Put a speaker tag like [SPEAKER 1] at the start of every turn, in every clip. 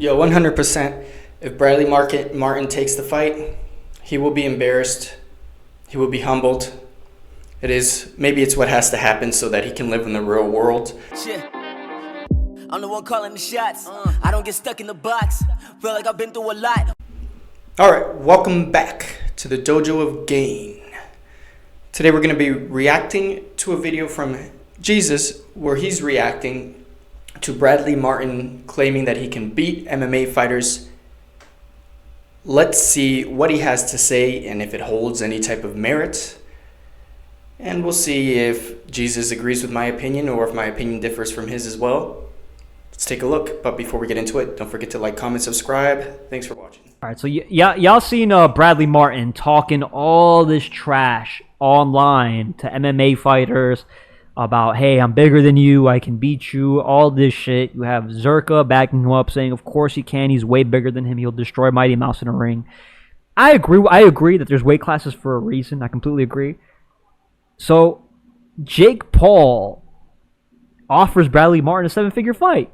[SPEAKER 1] Yo, 100%. If Bradley Martin takes the fight, he will be embarrassed. He will be humbled. Maybe it's what has to happen so that he can live in the real world.
[SPEAKER 2] Shit. I'm the one calling the shots. I don't get stuck in the box. Feel like I've been through a lot.
[SPEAKER 1] Alright, welcome back to the Dojo of Gain. Today we're going to be reacting to a video from Jesus where he's reacting to Bradley Martin claiming that he can beat MMA fighters. Let's see what he has to say and if it holds any type of merit. And we'll see if Jesus agrees with my opinion or if my opinion differs from his as well. Let's take a look. But before we get into it, don't forget to like, comment, subscribe. Thanks for watching.
[SPEAKER 3] All right, so y'all seen Bradley Martin talking all this trash online to MMA fighters about, hey, I'm bigger than you, I can beat you, all this shit. You have Zerka backing him up, saying, of course he can, he's way bigger than him, he'll destroy Mighty Mouse in a ring. I agree that there's weight classes for a reason. I completely agree. So, Jake Paul offers Bradley Martin a 7-figure fight.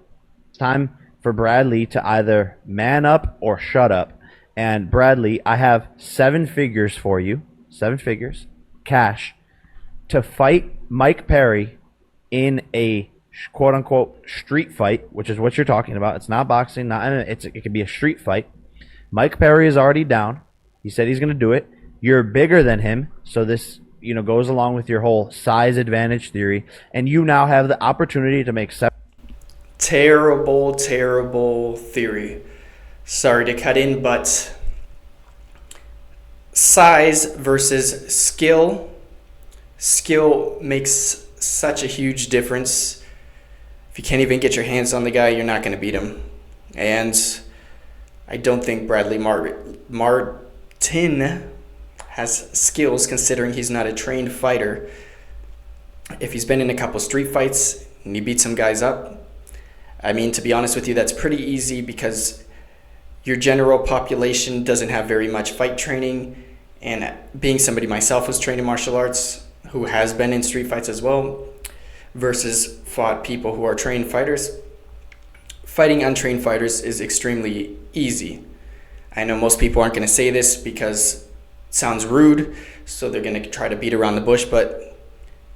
[SPEAKER 4] It's time for Bradley to either man up or shut up. And Bradley, I have 7 figures for you, 7 figures, cash, to fight Mike Perry in a quote-unquote street fight, which is what you're talking about. It's not boxing, it could be a street fight. Mike Perry is already down. He said he's going to do it. You're bigger than him, so this goes along with your whole size advantage theory, and you now have the opportunity to make 7.
[SPEAKER 1] Terrible theory. Sorry to cut in, but size versus skill. Skill makes such a huge difference. If you can't even get your hands on the guy, you're not going to beat him. And I don't think Bradley Martin has skills, considering he's not a trained fighter. If he's been in a couple street fights and he beat some guys up, I mean, to be honest with you, that's pretty easy because your general population doesn't have very much fight training. And being somebody myself who's trained in martial arts, who has been in street fights as well, versus fought people who are trained fighters, fighting untrained fighters is extremely easy. I know most people aren't going to say this because it sounds rude, so they're going to try to beat around the bush, but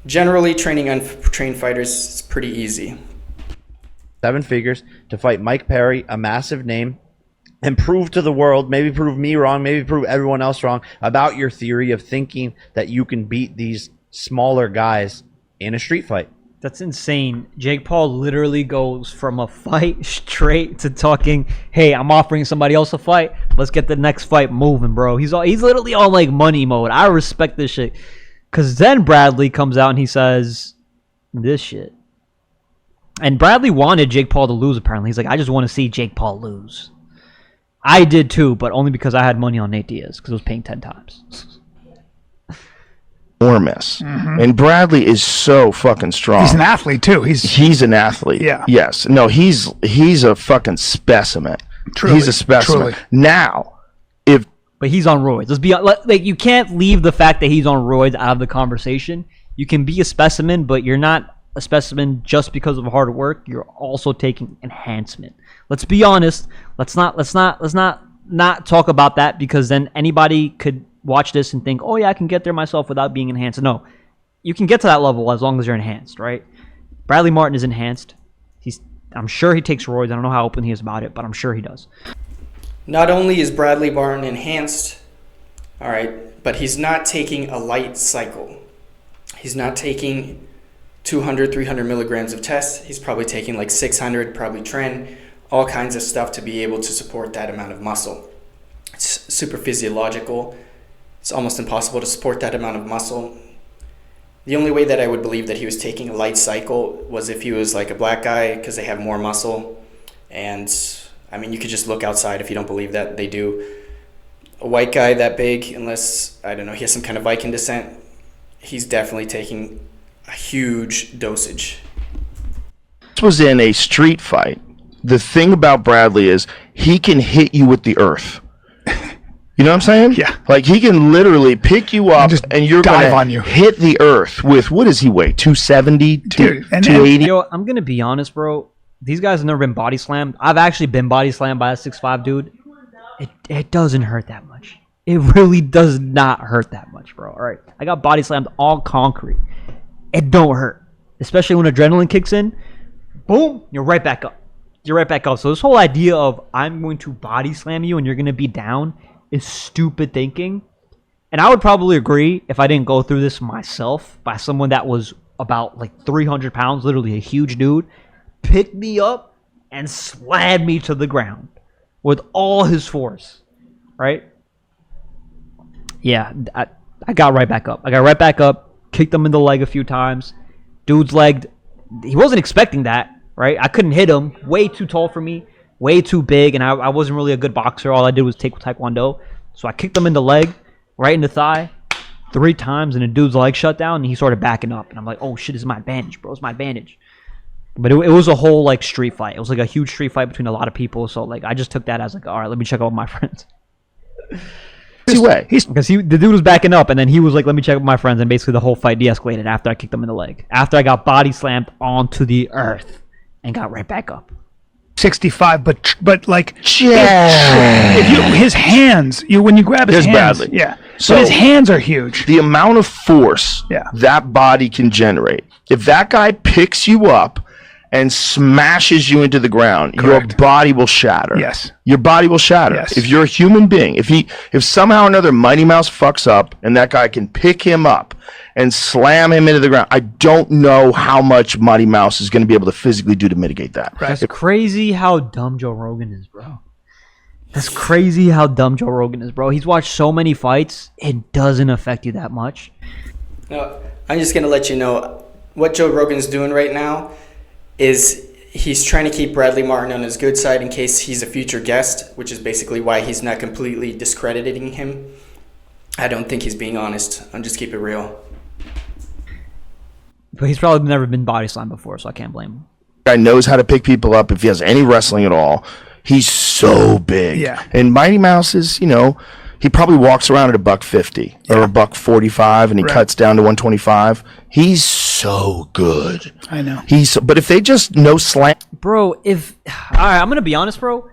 [SPEAKER 1] generally training untrained fighters is pretty easy.
[SPEAKER 4] 7 figures to fight Mike Perry, a massive name, and prove to the world, maybe prove me wrong, maybe prove everyone else wrong, about your theory of thinking that you can beat these smaller guys in a street fight.
[SPEAKER 3] That's insane. Jake Paul literally goes from a fight straight to talking, hey, I'm offering somebody else a fight. Let's get the next fight moving, bro. He's literally on like money mode. I respect this shit. Because then Bradley comes out and he says this shit. And Bradley wanted Jake Paul to lose, apparently. He's like, I just want to see Jake Paul lose. I did too, but only because I had money on Nate Diaz, because I was paying 10 times.
[SPEAKER 5] Enormous. And Bradley is so fucking strong.
[SPEAKER 6] He's an athlete too. He's
[SPEAKER 5] an athlete.
[SPEAKER 6] Yeah.
[SPEAKER 5] Yes. No, he's a fucking specimen.
[SPEAKER 6] Truly,
[SPEAKER 5] he's a specimen.
[SPEAKER 6] Truly.
[SPEAKER 5] Now,
[SPEAKER 3] but he's on roids. Let's be like, you can't leave the fact that he's on roids out of the conversation. You can be a specimen, but you're not a specimen just because of hard work. You're also taking enhancement. Let's be honest. Let's not talk about that, because then anybody could watch this and think, oh yeah, I can get there myself without being enhanced. No, you can get to that level as long as you're enhanced, right? Bradley Martin is enhanced. I'm sure he takes roids. I don't know how open he is about it, but I'm sure he does.
[SPEAKER 1] Not only is Bradley Martin enhanced, all right, but he's not taking a light cycle. He's not taking 200, 300 milligrams of test. He's probably taking like 600, probably tren, all kinds of stuff to be able to support that amount of muscle. It's super physiological. It's almost impossible to support that amount of muscle. The only way that I would believe that he was taking a light cycle was if he was like a black guy, because they have more muscle. And I mean, you could just look outside if you don't believe that. They do. A white guy that big, unless, I don't know, he has some kind of Viking descent, he's definitely taking a huge dosage.
[SPEAKER 5] this was in a street fight, the thing about Bradley is he can hit you with the earth. You know what I'm saying?
[SPEAKER 6] Yeah.
[SPEAKER 5] Like, he can literally pick you up and you're going to hit the earth with, what does he weigh, 270, 280?
[SPEAKER 3] Yo, I'm going to be honest, bro. these guys have never been body slammed. I've actually been body slammed by a 6'5" dude. It doesn't hurt that much. It really does not hurt that much, bro. All right, I got body slammed on concrete. It don't hurt, especially when adrenaline kicks in. Boom, you're right back up. You're right back up. So this whole idea of I'm going to body slam you and you're going to be down is stupid thinking. And I would probably agree if I didn't go through this myself by someone that was about like 300 pounds, literally a huge dude, picked me up and slammed me to the ground with all his force, right? Yeah, I got right back up. I got right back up, kicked him in the leg a few times. Dude's leg, he wasn't expecting that, right? I couldn't hit him. Way too tall for me, way too big, and I wasn't really a good boxer. All I did was take Taekwondo. So I kicked him in the leg, right in the thigh, 3 times, and the dude's leg shut down, and he started backing up. And I'm like, oh, shit, this is my advantage, bro. It's my advantage. But it was a whole, like, street fight. It was, like, a huge street fight between a lot of people. So, like, I just took that as, like, all right, let me check out with my friends.
[SPEAKER 5] Way.
[SPEAKER 3] Because the dude was backing up, and then he was like, let me check with my friends, and basically the whole fight de-escalated after I kicked him in the leg. After I got body slammed onto the earth and got right back up.
[SPEAKER 6] 65, but like
[SPEAKER 5] Yeah.
[SPEAKER 6] if you his hands, when you grab his
[SPEAKER 5] Here's
[SPEAKER 6] hands,
[SPEAKER 5] Bradley.
[SPEAKER 6] yeah.
[SPEAKER 5] So
[SPEAKER 6] But his hands are huge.
[SPEAKER 5] The amount of force
[SPEAKER 6] Yeah.
[SPEAKER 5] that body can generate. If that guy picks you up and smashes you into the ground,
[SPEAKER 6] Correct.
[SPEAKER 5] your body will shatter.
[SPEAKER 6] Yes.
[SPEAKER 5] Your body will shatter.
[SPEAKER 6] Yes.
[SPEAKER 5] If you're a human being, if somehow or another Mighty Mouse fucks up and that guy can pick him up and slam him into the ground, I don't know how much Mighty Mouse is going to be able to physically do to mitigate that.
[SPEAKER 3] That's crazy how dumb Joe Rogan is, bro. That's crazy how dumb Joe Rogan is, bro. He's watched so many fights, it doesn't affect you that much.
[SPEAKER 1] No, I'm just going to let you know what Joe Rogan's doing right now is he's trying to keep Bradley Martin on his good side in case he's a future guest, which is basically why he's not completely discrediting him. I don't think he's being honest. I'm just keep it real.
[SPEAKER 3] But he's probably never been body slammed before, so I can't blame him.
[SPEAKER 5] Guy knows how to pick people up if he has any wrestling at all. He's so big.
[SPEAKER 6] Yeah.
[SPEAKER 5] And Mighty Mouse is, he probably walks around at $150 or $145 and he
[SPEAKER 6] Right.
[SPEAKER 5] cuts down to 125. He's so good.
[SPEAKER 6] I know.
[SPEAKER 5] But if they just no slam,
[SPEAKER 3] Bro, all right, I'm going to be honest, bro.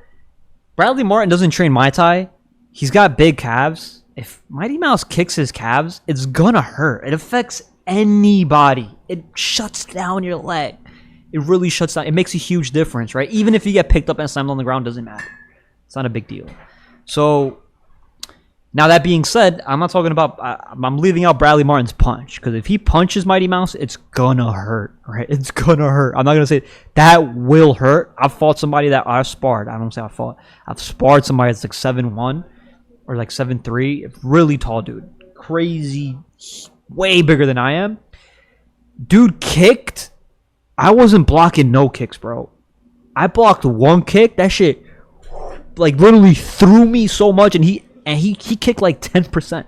[SPEAKER 3] Bradley Martin doesn't train Muay Thai. He's got big calves. If Mighty Mouse kicks his calves, it's going to hurt. It affects anybody. It shuts down your leg. It really shuts down. It makes a huge difference, right? Even if you get picked up and slammed on the ground, doesn't matter. It's not a big deal. So, now that being said, I'm not talking about, I'm leaving out Bradley Martin's punch. Because if he punches Mighty Mouse, it's gonna hurt, right? It's gonna hurt. I'm not gonna say that will hurt. I've fought somebody that I've sparred. I don't say I fought. I've sparred somebody that's like 7'1" or like 7'3". Really tall dude. Crazy, way bigger than I am. Dude kicked. I wasn't blocking no kicks, bro. I blocked one kick. That shit like literally threw me so much, and he kicked like 10%.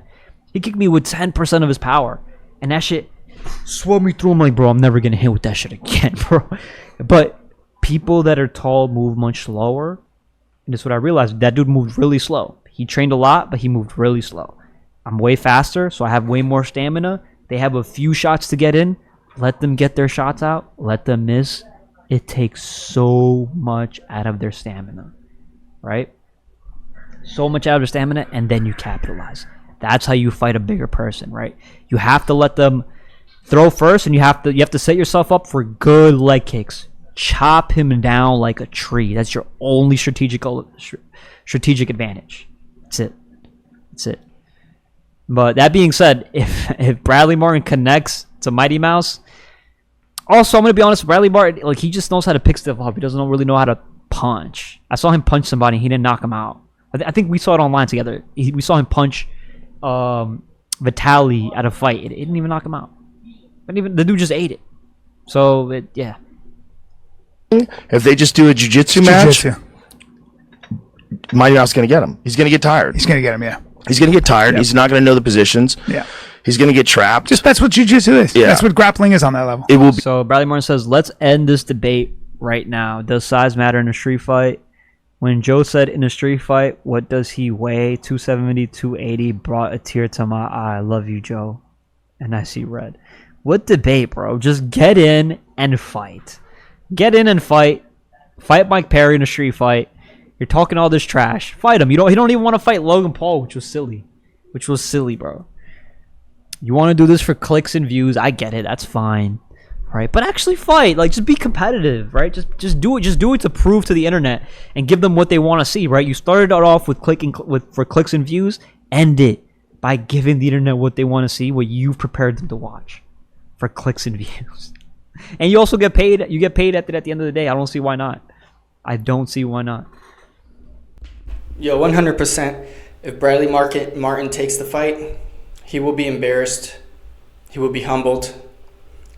[SPEAKER 3] He kicked me with 10% of his power, and that shit swept me through. I'm like, bro, I'm never gonna hit with that shit again, bro. But people that are tall move much slower, and that's what I realized. That dude moved really slow. He trained a lot, but he moved really slow. I'm way faster, so I have way more stamina. They have a few shots to get in. Let them get their shots out. Let them miss. It takes so much out of their stamina, right? So much out of their stamina, and then you capitalize. That's how you fight a bigger person, right? You have to let them throw first, and you have to set yourself up for good leg kicks. Chop him down like a tree. That's your only strategic advantage. That's it. But that being said, if Bradley Martin connects to Mighty Mouse, also I'm gonna be honest, Bradley Martin, like, he just knows how to pick stuff up. He doesn't really know how to punch. I saw him punch somebody. He didn't knock him out. I think we saw it online together. We saw him punch Vitaly at a fight. It didn't even knock him out. But even the dude just ate it. So yeah.
[SPEAKER 5] if they just do a jiu-jitsu match,
[SPEAKER 6] Jiu-jitsu.
[SPEAKER 5] Mighty Mouse is going to get him. He's going to get tired.
[SPEAKER 6] He's gonna get him. Yeah.
[SPEAKER 5] He's going to get tired.
[SPEAKER 6] Yep.
[SPEAKER 5] He's not going to know the positions.
[SPEAKER 6] Yeah.
[SPEAKER 5] He's going to get trapped.
[SPEAKER 6] That's what jiu-jitsu is.
[SPEAKER 5] Yeah.
[SPEAKER 6] That's what grappling is on that level.
[SPEAKER 5] It will be.
[SPEAKER 3] So Bradley Martin says, let's end this debate right now. Does size matter in a street fight? When Joe said in a street fight, what does he weigh? 270, 280 brought a tear to my eye. Love you, Joe. And I see red. What debate, bro? Just get in and fight. Get in and fight. Fight Mike Perry in a street fight. You're talking all this trash. Fight him. He don't even want to fight Logan Paul, which was silly. Bro. You want to do this for clicks and views? I get it. That's fine. Right? But actually fight. Like, just be competitive, right? Just do it. Just do it to prove to the internet and give them what they want to see, right? You started it off with for clicks and views. End it by giving the internet what they want to see, what you've prepared them to watch for clicks and views. And you also get paid. You get paid at the end of the day. I don't see why not.
[SPEAKER 1] Yo, 100%. If Bradley Martin takes the fight, he will be embarrassed. He will be humbled.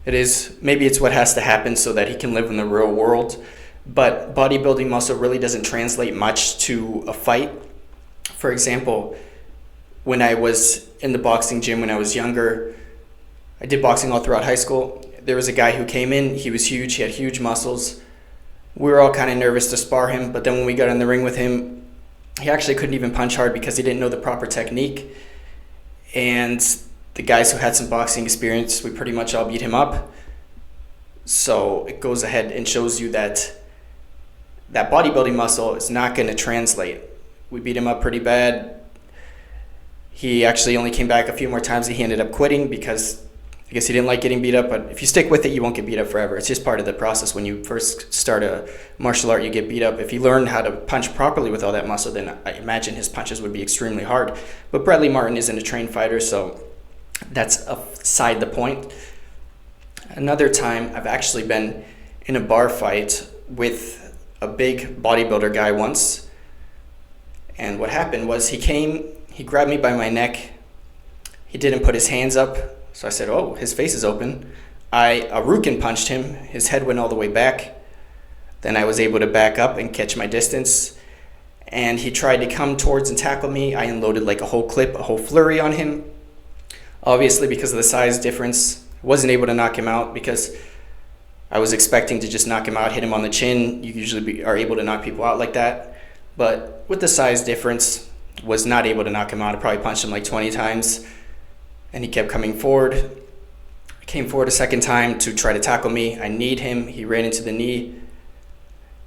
[SPEAKER 1] Maybe it's what has to happen so that he can live in the real world. But bodybuilding muscle really doesn't translate much to a fight. For example, when I was in the boxing gym when I was younger, I did boxing all throughout high school. There was a guy who came in. He was huge. He had huge muscles. We were all kind of nervous to spar him. But then when we got in the ring with him, he actually couldn't even punch hard because he didn't know the proper technique. And the guys who had some boxing experience, we pretty much all beat him up. So it goes ahead and shows you that bodybuilding muscle is not going to translate. We beat him up pretty bad. He actually only came back a few more times and he ended up quitting because I guess he didn't like getting beat up. But if you stick with it, you won't get beat up forever. It's just part of the process. When you first start a martial art, you get beat up. If you learn how to punch properly with all that muscle, then I imagine his punches would be extremely hard. But Bradley Martin isn't a trained fighter, so that's aside the point. Another time, I've actually been in a bar fight with a big bodybuilder guy once. And what happened was he grabbed me by my neck. He didn't put his hands up. So I said, oh, his face is open. I Aruken punched him. His head went all the way back. Then I was able to back up and catch my distance. And he tried to come towards and tackle me. I unloaded like a whole clip, a whole flurry on him. Obviously, because of the size difference, I wasn't able to knock him out because I was expecting to just knock him out, hit him on the chin. You usually are able to knock people out like that. But with the size difference, was not able to knock him out. I probably punched him like 20 times. And he kept coming forward. I came forward a second time to try to tackle me. I kneed him. He ran into the knee.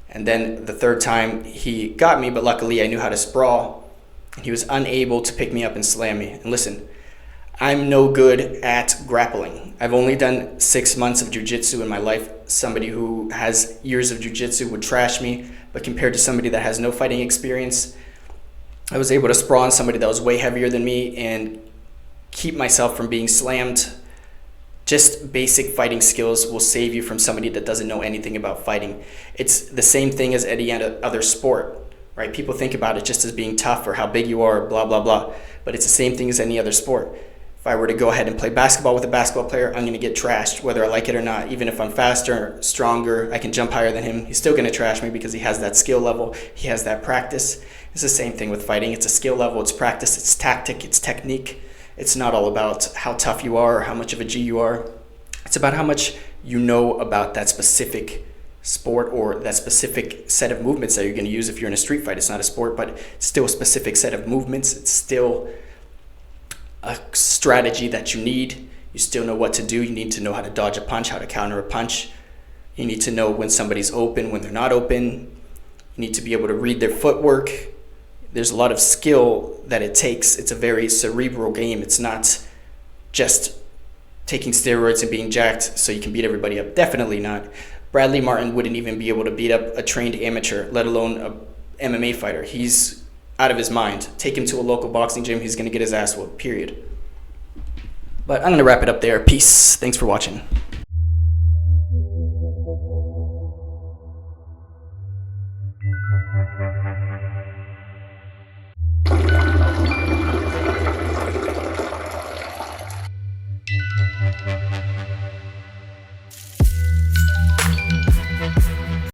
[SPEAKER 1] And then the third time, he got me, but luckily I knew how to sprawl. And he was unable to pick me up and slam me. And listen, I'm no good at grappling. I've only done 6 months of jiu-jitsu in my life. Somebody who has years of jiu-jitsu would trash me. But compared to somebody that has no fighting experience, I was able to sprawl on somebody that was way heavier than me and keep myself from being slammed. Just basic fighting skills will save you from somebody that doesn't know anything about fighting. It's the same thing as any other sport, right? People think about it just as being tough or how big you are, blah, blah, blah. But it's the same thing as any other sport. If I were to go ahead and play basketball with a basketball player, I'm going to get trashed, whether I like it or not. Even if I'm faster, stronger, I can jump higher than him, he's still going to trash me because he has that skill level. He has that practice. It's the same thing with fighting. It's a skill level, it's practice, it's tactic, it's technique. It's not all about how tough you are or how much of a G you are. It's about how much you know about that specific sport or that specific set of movements that you're going to use if you're in a street fight. It's not a sport, but it's still a specific set of movements. It's still a strategy that you need. You still know what to do. You need to know how to dodge a punch, how to counter a punch. You need to know when somebody's open, when they're not open. You need to be able to read their footwork. There's a lot of skill that it takes. It's a very cerebral game. It's not just taking steroids and being jacked so you can beat everybody up. Definitely not. Bradley Martin wouldn't even be able to beat up a trained amateur, let alone a MMA fighter. He's out of his mind. Take him to a local boxing gym. He's going to get his ass whooped, period. But I'm going to wrap it up there. Peace. Thanks for watching.